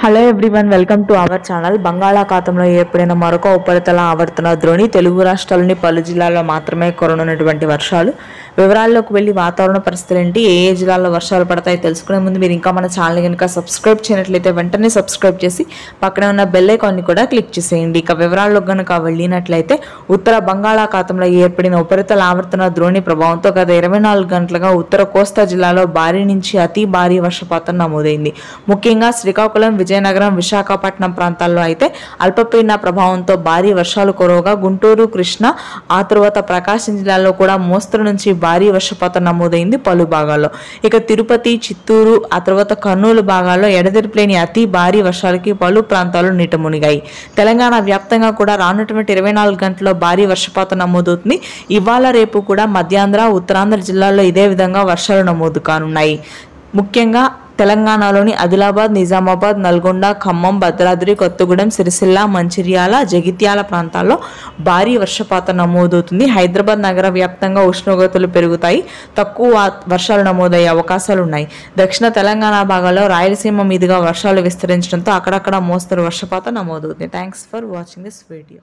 Hello everyone, welcome to our channel. బంగాళాఖాతంలో ఏర్పడిన మరొక ఉపరితల ఆవర్తన ద్రోణి తెలుగు రాష్ట్రాల్లోని పలు జిల్లాల్లో మాత్రమే కురనున్నటువంటి వర్షాలు. వివరాల్లోకి వెళ్ళి వాతావరణ పరిస్థితులు ఏంటి, ఏ ఏ జిల్లాల్లో వర్షాలు పడతాయి తెలుసుకునే ముందు మీరు ఇంకా మన ఛానల్ కనుక సబ్స్క్రైబ్ చేయనట్లయితే వెంటనే సబ్స్క్రైబ్ చేసి పక్కనే ఉన్న బెల్ ఐకాన్ని కూడా క్లిక్ చేసేయండి. ఇక వివరాల్లోకి కనుక వెళ్ళినట్లయితే ఉత్తర బంగాళాఖాతంలో ఏర్పడిన ఉపరితల ఆవర్తన ద్రోణి ప్రభావంతో గత 24 గంటలుగా ఉత్తర కోస్తా జిల్లాలో భారీ నుంచి అతి భారీ వర్షపాతం నమోదైంది. ముఖ్యంగా శ్రీకాకుళం, విజయనగరం, విశాఖపట్నం ప్రాంతాల్లో అయితే అల్పపీడన ప్రభావంతో భారీ వర్షాలు కురవగా గుంటూరు, కృష్ణా, ఆ తరువాత ప్రకాశం జిల్లాలో కూడా మోస్తరు నుంచి భారీ వర్షపాతం నమోదైంది పలు భాగాల్లో. ఇక తిరుపతి, చిత్తూరు, ఆ తర్వాత కర్నూలు భాగాల్లో ఎడతెరిపిలేని అతి భారీ వర్షాలకి పలు ప్రాంతాలు నీట మునిగాయి. తెలంగాణ వ్యాప్తంగా కూడా రానున్నటువంటి 24 గంటల్లో భారీ వర్షపాతం నమోదవుతుంది. ఇవాళ రేపు కూడా మధ్యాంధ్ర, ఉత్తరాంధ్ర జిల్లాల్లో ఇదే విధంగా వర్షాలు నమోదు కానున్నాయి. ముఖ్యంగా తెలంగాణలోని ఆదిలాబాద్, నిజామాబాద్, నల్గొండ, ఖమ్మం, భద్రాద్రి కొత్తగూడెం, సిరిసిల్ల, మంచిర్యాల, జగిత్యాల ప్రాంతాల్లో భారీ వర్షపాతం నమోదవుతుంది. హైదరాబాద్ నగర వ్యాప్తంగా ఉష్ణోగ్రతలు పెరుగుతాయి, తక్కువ వర్షాలు నమోదయ్యే అవకాశాలు ఉన్నాయి. దక్షిణ తెలంగాణ భాగాల్లో రాయలసీమ మీదుగా వర్షాలు విస్తరించడంతో అక్కడక్కడ మోస్తరు వర్షపాతం నమోదవుతుంది. Thanks for watching this video.